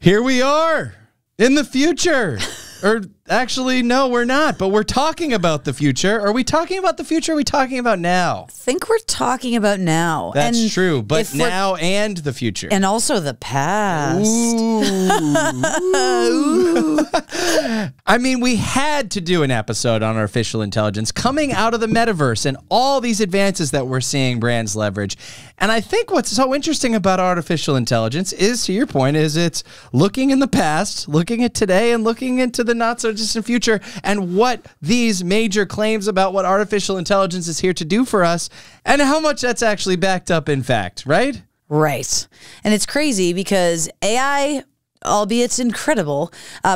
Here we are in the future. Or actually, no, we're not. But we're talking about the future. Are we talking about the future? Or are we talking about now? I think we're talking about now. That's true. But now and the future. And also the past. Ooh. I mean, we had to do an episode on artificial intelligence coming out of the metaverse and all these advances that we're seeing brands leverage. And I think what's so interesting about artificial intelligence is, to your point, is it's looking in the past, looking at today, and looking into the not-so-distant future, and what these major claims about what artificial intelligence is here to do for us, and how much that's actually backed up in fact, right? Right. And it's crazy because AI, albeit it's incredible,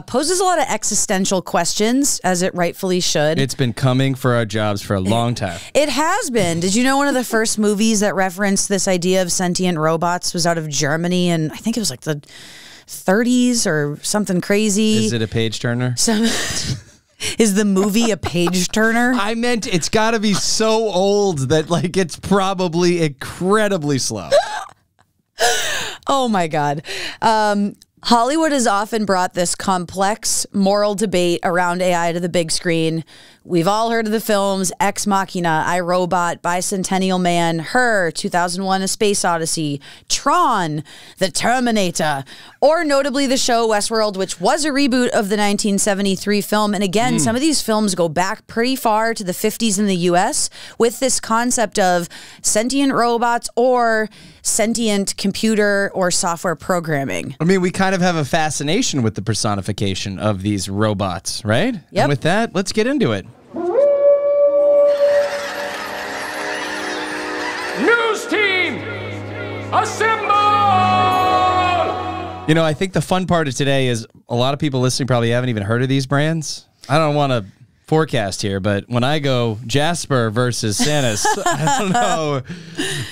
poses a lot of existential questions, as it rightfully should. It's been coming for our jobs for a long time. It has been. Did you know one of the first movies that referenced this idea of sentient robots was out of Germany, and I think it was like the 30s or something crazy? Is it a page turner? Is the movie a page turner? I meant it's got to be so old that like it's probably incredibly slow. Oh my God. Hollywood has often brought this complex moral debate around AI to the big screen. We've all heard of the films Ex Machina, I, Robot, Bicentennial Man, Her, 2001: A Space Odyssey, Tron, The Terminator, or notably the show Westworld, which was a reboot of the 1973 film. And again, some of these films go back pretty far to the 50s in the US with this concept of sentient robots or sentient computer or software programming. I mean, we kind of have a fascination with the personification of these robots, right? Yep. And with that, let's get into it. News team, assemble! You know, I think the fun part of today is a lot of people listening probably haven't even heard of these brands. I don't want to forecast here, but when I go Jasper versus Sanas, I don't know.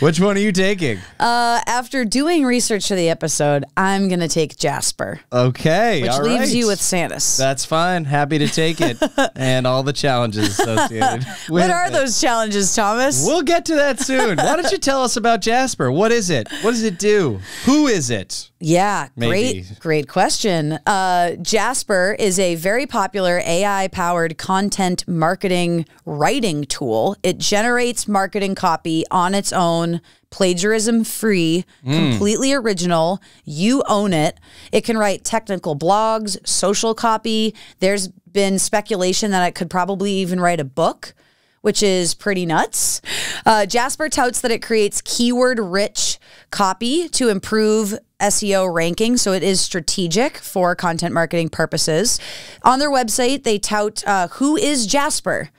Which one are you taking? After doing research for the episode, I'm going to take Jasper. Okay. Which leaves you with Sanas. That's fine. Happy to take it. And all the challenges associated with What are those challenges, Thomas? We'll get to that soon. Why don't you tell us about Jasper? What is it? What does it do? Who is it? Yeah, Maybe. great question. Jasper is a very popular AI-powered content marketing writing tool. It generates marketing copy on its own, plagiarism-free, completely original. You own it. It can write technical blogs, social copy. There's been speculation that it could probably even write a book, which is pretty nuts. Jasper touts that it creates keyword-rich copy to improve SEO ranking, so it is strategic for content marketing purposes. On their website, they tout, who is Jasper?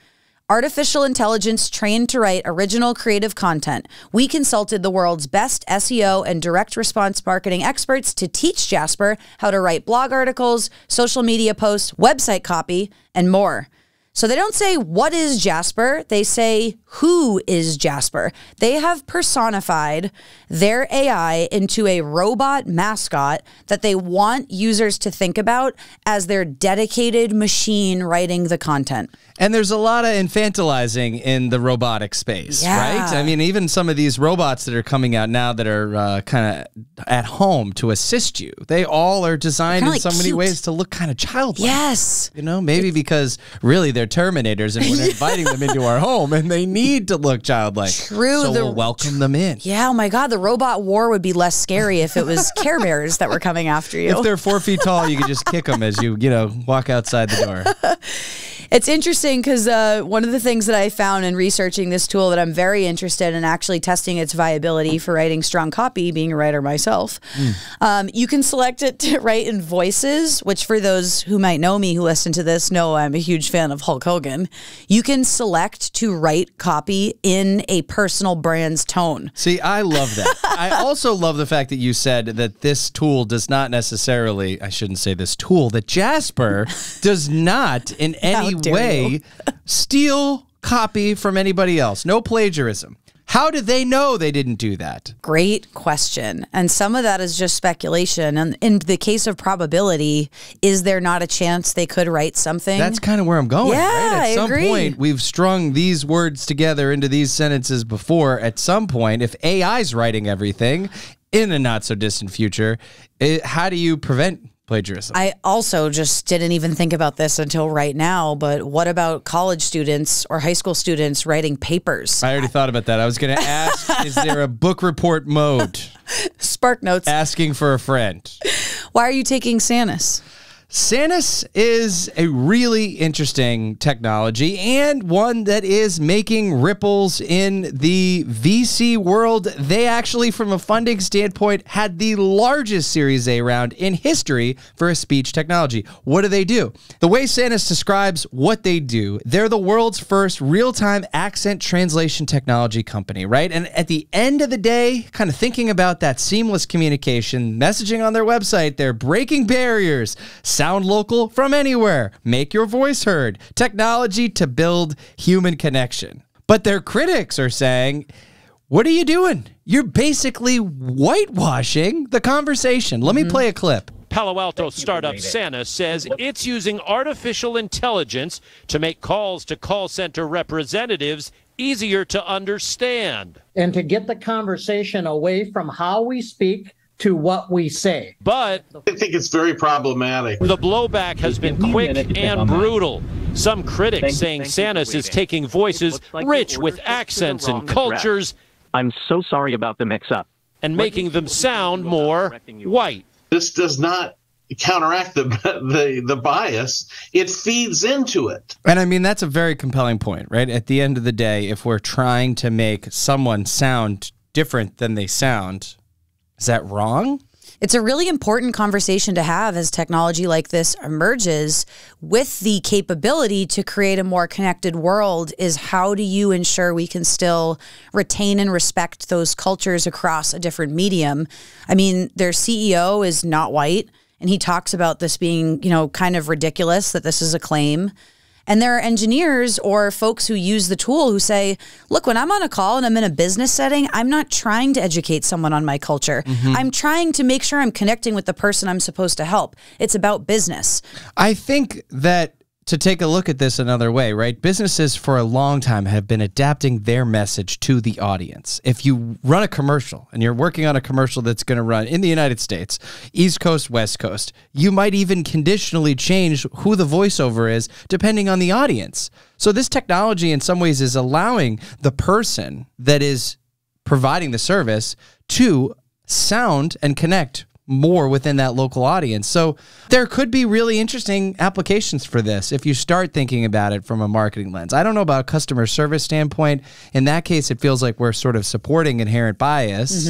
Artificial intelligence trained to write original creative content. We consulted the world's best SEO and direct response marketing experts to teach Jasper how to write blog articles, social media posts, website copy, and more. So they don't say, what is Jasper? They say, who is Jasper? They have personified their AI into a robot mascot that they want users to think about as their dedicated machine writing the content. And there's a lot of infantilizing in the robotic space, right? I mean, even some of these robots that are coming out now that are kind of at home to assist you, they all are designed in so many ways to look kind of childlike. Yes. You know, maybe because really they're Terminators and we're inviting them into our home and they need to look childlike. True. So we'll welcome them in. Yeah, oh my God, the robot war would be less scary if it was Care Bears that were coming after you. If they're 4 feet tall, you can just kick them as you know, walk outside the door. It's interesting because one of the things that I found in researching this tool that I'm very interested in actually testing its viability for writing strong copy, being a writer myself, you can select it to write in voices, which for those who might know me who listen to this know I'm a huge fan of Hulk Hogan. You can select to write copy in a personal brand's tone. See, I love that. I also love the fact that you said that this tool does not necessarily, I shouldn't say this tool, that Jasper does not in any way steal copy from anybody else. No plagiarism. How did they know they didn't do that? Great question. And some of that is just speculation. And in the case of probability, is there not a chance they could write something? That's kind of where I'm going, yeah, right? At some agree. point, we've strung these words together into these sentences before. At some point, if AI's writing everything, in a not so distant future, how do you prevent plagiarism? I also just didn't even think about this until right now, but what about college students or high school students writing papers? I already thought about that. I was going to ask, is there a book report mode? Spark Notes. Asking for a friend. Why are you taking Sanas? Sanas is a really interesting technology and one that is making ripples in the VC world. They actually, from a funding standpoint, had the largest Series A round in history for a speech technology. What do? The way Sanas describes what they do, they're the world's first real-time accent translation technology company, right? And at the end of the day, kind of thinking about that seamless communication, messaging on their website, they're breaking barriers. Sound local from anywhere. Make your voice heard. Technology to build human connection. But their critics are saying, what are you doing? You're basically whitewashing the conversation. Let me play a clip. Palo Alto startup Sanas says it's using artificial intelligence to make calls to call center representatives easier to understand. And to get the conversation away from how we speak to what we say. But I think it's very problematic. The blowback has been quick and brutal. Some critics saying Sanas is taking voices rich with accents and cultures. I'm so sorry about the mix-up. And making them sound more white. This does not counteract the bias. It feeds into it. And I mean, that's a very compelling point, right? At the end of the day, if we're trying to make someone sound different than they sound, is that wrong? It's a really important conversation to have as technology like this emerges with the capability to create a more connected world. Is how do you ensure we can still retain and respect those cultures across a different medium? I mean, their CEO is not white, and he talks about this being, you know, kind of ridiculous that this is a claim. And there are engineers or folks who use the tool who say, look, when I'm on a call and I'm in a business setting, I'm not trying to educate someone on my culture. I'm trying to make sure I'm connecting with the person I'm supposed to help. It's about business. I think that to take a look at this another way, right? Businesses for a long time have been adapting their message to the audience. If you run a commercial and you're working on a commercial that's going to run in the United States, East Coast, West Coast, you might even conditionally change who the voiceover is depending on the audience. So this technology in some ways is allowing the person that is providing the service to sound and connect more within that local audience. So there could be really interesting applications for this if you start thinking about it from a marketing lens. I don't know about a customer service standpoint. In that case, it feels like we're sort of supporting inherent bias,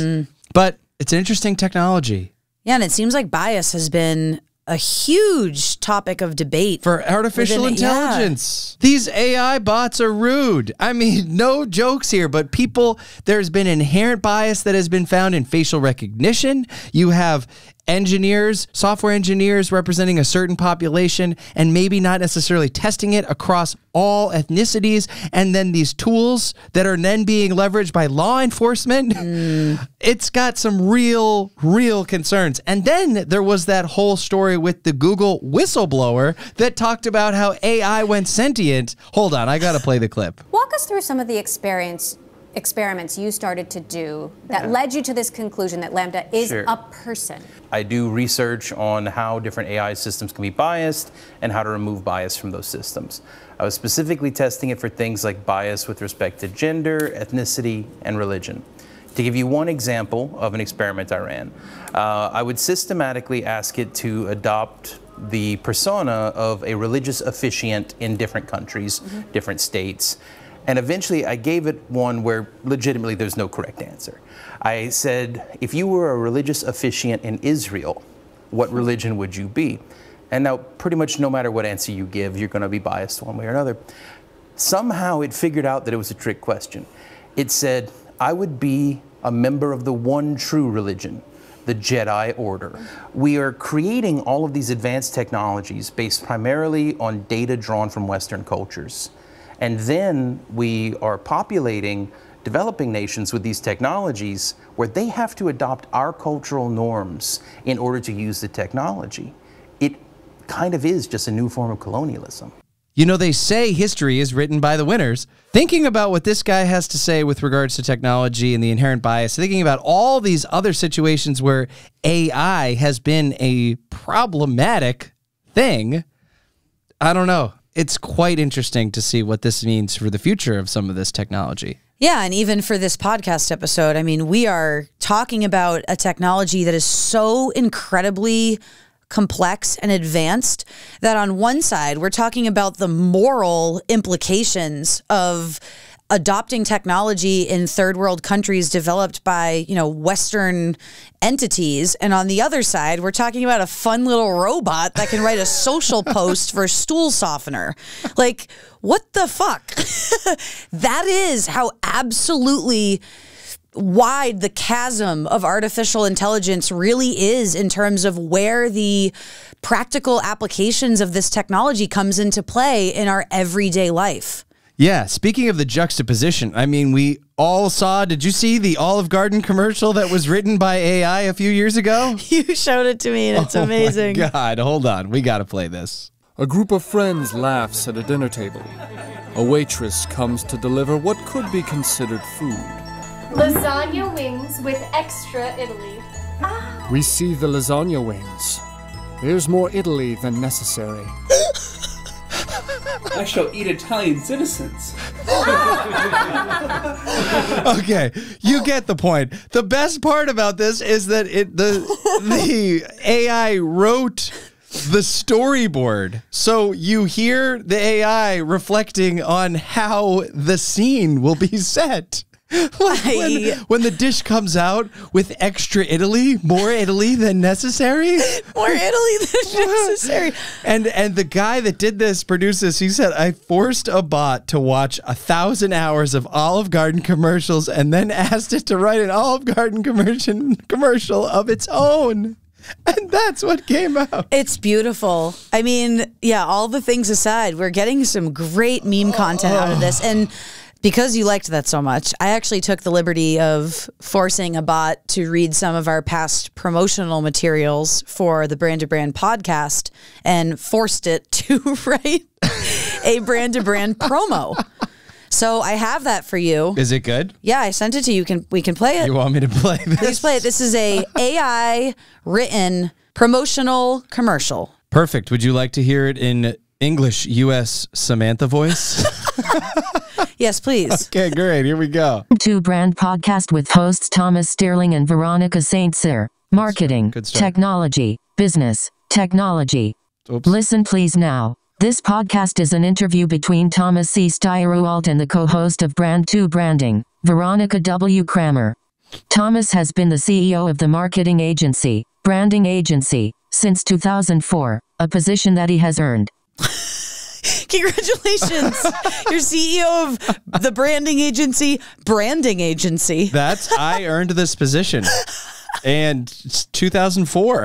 but it's an interesting technology. Yeah, and it seems like bias has been a huge topic of debate for artificial intelligence. Yeah. These AI bots are rude. I mean, no jokes here, but there's been inherent bias that has been found in facial recognition. You have engineers, software engineers representing a certain population and maybe not necessarily testing it across all ethnicities. And then these tools that are then being leveraged by law enforcement. It's got some real concerns. And then there was that whole story with the Google whistleblower that talked about how AI went sentient. Hold on, I got to play the clip. Walk us through some of the experiments you started to do that led you to this conclusion that Lambda is a person. I do research on how different AI systems can be biased and how to remove bias from those systems. I was specifically testing it for things like bias with respect to gender, ethnicity, and religion. To give you one example of an experiment I ran, I would systematically ask it to adopt the persona of a religious officiant in different countries, different states. And eventually I gave it one where legitimately there's no correct answer. I said, if you were a religious officiant in Israel, what religion would you be? And now pretty much no matter what answer you give, you're going to be biased one way or another. Somehow it figured out that it was a trick question. It said, I would be a member of the one true religion, the Jedi Order. We are creating all of these advanced technologies based primarily on data drawn from Western cultures. And then we are populating developing nations with these technologies where they have to adopt our cultural norms in order to use the technology. It kind of is just a new form of colonialism. You know, they say history is written by the winners. Thinking about what this guy has to say with regards to technology and the inherent bias, thinking about all these other situations where AI has been a problematic thing, I don't know. It's quite interesting to see what this means for the future of some of this technology. Yeah, and even for this podcast episode, I mean, we are talking about a technology that is so incredibly complex and advanced that on one side, we're talking about the moral implications of adopting technology in third world countries developed by, you know, Western entities. And on the other side, we're talking about a fun little robot that can write a social post for a stool softener. Like, what the fuck? That is how absolutely wide the chasm of artificial intelligence really is in terms of where the practical applications of this technology comes into play in our everyday life. Yeah, speaking of the juxtaposition, I mean, we all saw, did you see the Olive Garden commercial that was written by AI a few years ago? You showed it to me and it's amazing. Oh my God, hold on. We got to play this. A group of friends laughs at a dinner table. A waitress comes to deliver what could be considered food. Lasagna wings with extra Italy. We see the lasagna wings. There's more Italy than necessary. I shall eat Italian citizens. Okay, you get the point. The best part about this is that the AI wrote the storyboard. So you hear the AI reflecting on how the scene will be set. Like when the dish comes out with extra Italy, more Italy than necessary. More Italy than necessary. And the guy that did this, produced this, he said, I forced a bot to watch 1,000 hours of Olive Garden commercials and then asked it to write an Olive Garden commercial of its own. And that's what came out. It's beautiful. I mean, yeah, all the things aside, we're getting some great meme content out of this. And because you liked that so much, I actually took the liberty of forcing a bot to read some of our past promotional materials for the Brand to Brand podcast and forced it to write a Brand to Brand promo. So I have that for you. Is it good? Yeah, I sent it to you. We can play it. You want me to play this? Please play it. This is a AI written promotional commercial. Perfect. Would you like to hear it in English U.S. Samantha voice? Yes, please. Okay, great. Here we go. To Brand Podcast with hosts Thomas Sterling and Veronica St. Cyr. Marketing, technology, business, technology. Oops. Listen please now. This podcast is an interview between Thomas C. Steyerwalt and the co-host of Brand 2 Branding, Veronica W. Kramer. Thomas has been the CEO of the marketing agency, branding agency, since 2004, a position that he has earned. Congratulations. You're CEO of the branding agency, I earned this position. And it's 2004.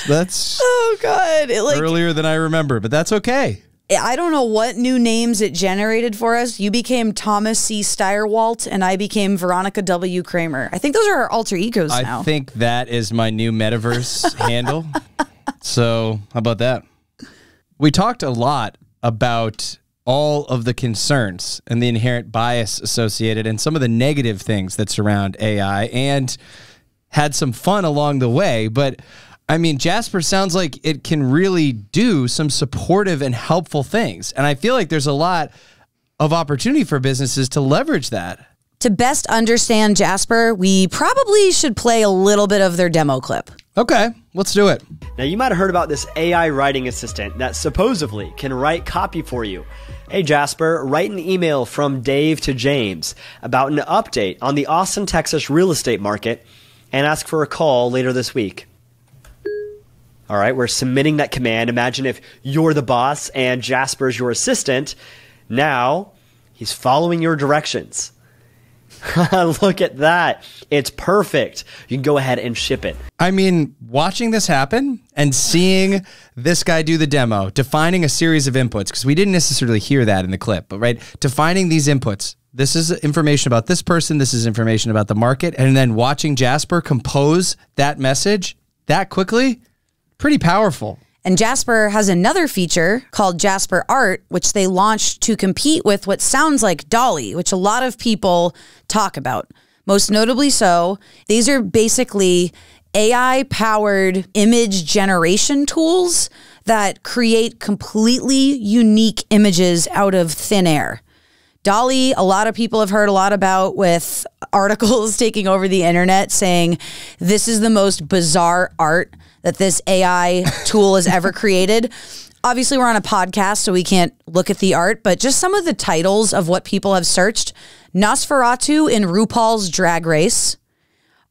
That's oh God. earlier than I remember, but that's okay. I don't know what new names it generated for us. You became Thomas C. Steyerwalt and I became Veronica W. Kramer. I think those are our alter egos now. I think that is my new metaverse handle. So how about that? We talked a lot about all of the concerns and the inherent bias associated and some of the negative things that surround AI and had some fun along the way. But I mean, Jasper sounds like it can really do some supportive and helpful things. And I feel like there's a lot of opportunity for businesses to leverage that. To best understand Jasper, we probably should play a little bit of their demo clip. Okay, let's do it. Now, you might have heard about this AI writing assistant that supposedly can write copy for you. Hey, Jasper, write an email from Dave to James about an update on the Austin, Texas real estate market and ask for a call later this week. All right, we're submitting that command. Imagine if you're the boss and Jasper's your assistant. Now, he's following your directions. Look at that. It's perfect. You can go ahead and ship it. I mean, watching this happen and seeing this guy do the demo, defining a series of inputs, because we didn't necessarily hear that in the clip, but right, defining these inputs. This is information about this person. This is information about the market. And then watching Jasper compose that message that quickly, pretty powerful. And Jasper has another feature called Jasper Art, which they launched to compete with what sounds like DALL-E, which a lot of people talk about. Most notably so, these are basically AI-powered image generation tools that create completely unique images out of thin air. DALL-E, a lot of people have heard a lot about, with articles taking over the internet saying this is the most bizarre art that this AI tool has ever created. Obviously, we're on a podcast, so we can't look at the art, but just some of the titles of what people have searched. Nosferatu in RuPaul's Drag Race,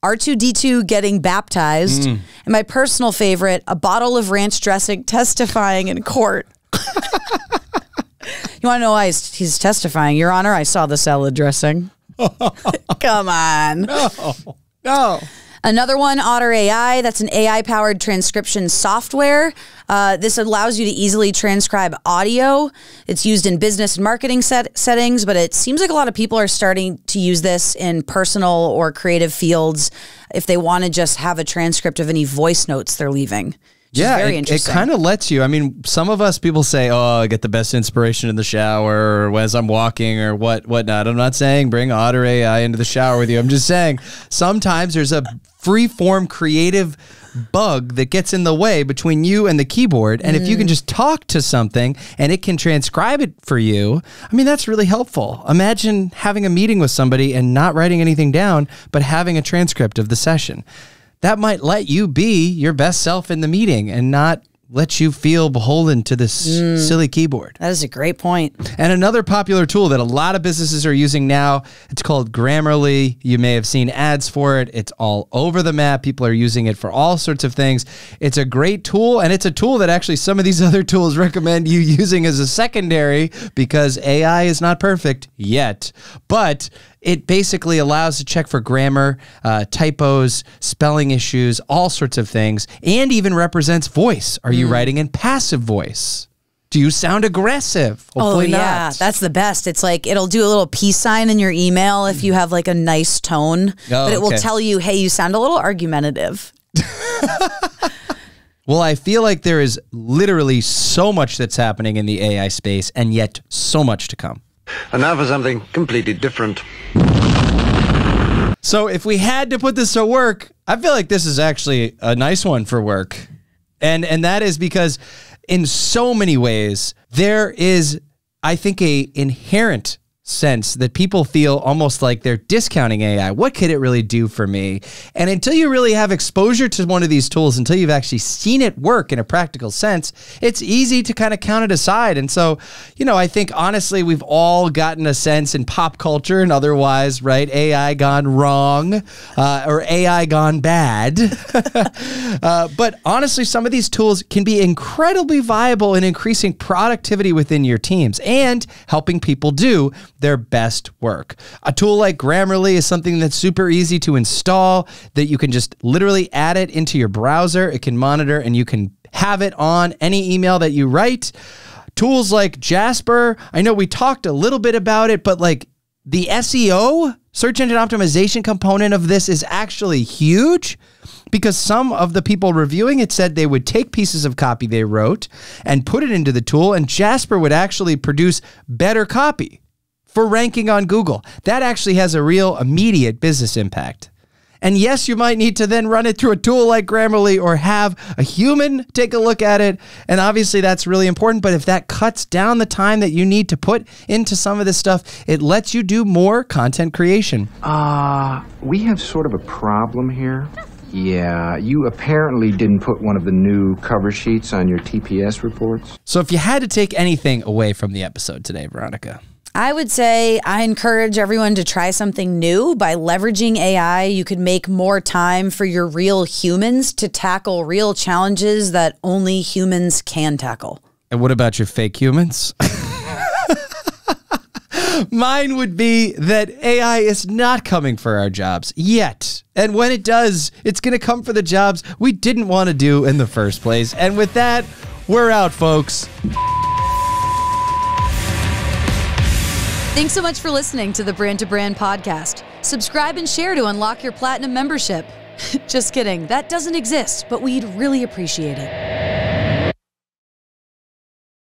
R2-D2 getting baptized, and my personal favorite, a bottle of ranch dressing testifying in court. You want to know why he's testifying? Your Honor, I saw the salad dressing. Come on. No. Another one, Otter AI. That's an AI-powered transcription software. This allows you to easily transcribe audio. It's used in business and marketing settings, but it seems like a lot of people are starting to use this in personal or creative fields if they want to just have a transcript of any voice notes they're leaving. Yeah, very it interesting. kind of lets you. I mean, some of us people say, "Oh, I get the best inspiration in the shower or as I'm walking or whatnot." I'm not saying bring Otter AI into the shower with you. I'm just saying sometimes there's a free-form creative bug that gets in the way between you and the keyboard, and if you can just talk to something and it can transcribe it for you, I mean, that's really helpful. Imagine having a meeting with somebody and not writing anything down, but having a transcript of the session. That might let you be your best self in the meeting and not let you feel beholden to this silly keyboard. That is a great point. And another popular tool that a lot of businesses are using now, it's called Grammarly. You may have seen ads for it. It's all over the map. People are using it for all sorts of things. It's a great tool, and it's a tool that actually some of these other tools recommend you using as a secondary because AI is not perfect yet. But it basically allows to check for grammar, typos, spelling issues, all sorts of things, and even represents voice. Are you writing in passive voice? Do you sound aggressive? Hopefully yeah, not. that's the best. It's like it'll do a little peace sign in your email if you have like a nice tone, but it will tell you, hey, you sound a little argumentative. Well, I feel like there is literally so much that's happening in the AI space, and yet so much to come. And now for something completely different. So if we had to put this to work, I feel like this is actually a nice one for work. And that is because in so many ways, there is, I think, a inherent sense that people feel almost like they're discounting AI. What could it really do for me? And until you really have exposure to one of these tools, until you've actually seen it work in a practical sense, it's easy to kind of count it aside. And so, you know, I think honestly, we've all gotten a sense in pop culture and otherwise, right? AI gone wrong or AI gone bad. But honestly, some of these tools can be incredibly viable in increasing productivity within your teams and helping people do their best work. A tool like Grammarly is something that's super easy to install, that you can just literally add it into your browser. It can monitor and you can have it on any email that you write. Tools like Jasper, I know we talked a little bit about it, but like the SEO, search engine optimization component of this is actually huge, because some of the people reviewing it said they would take pieces of copy they wrote and put it into the tool, and Jasper would actually produce better copy for ranking on Google. That actually has a real immediate business impact. And yes, you might need to then run it through a tool like Grammarly or have a human take a look at it. And obviously that's really important. But if that cuts down the time that you need to put into some of this stuff, it lets you do more content creation. We have sort of a problem here. Yeah, you apparently didn't put one of the new cover sheets on your TPS reports. So if you had to take anything away from the episode today, Veronica, I would say I encourage everyone to try something new. By leveraging AI, you could make more time for your real humans to tackle real challenges that only humans can tackle. And what about your fake humans? Mine would be that AI is not coming for our jobs yet. And when it does, it's going to come for the jobs we didn't want to do in the first place. And with that, we're out, folks. Thanks so much for listening to the Brand to Brand podcast. Subscribe and share to unlock your platinum membership. Just kidding. That doesn't exist, but we'd really appreciate it.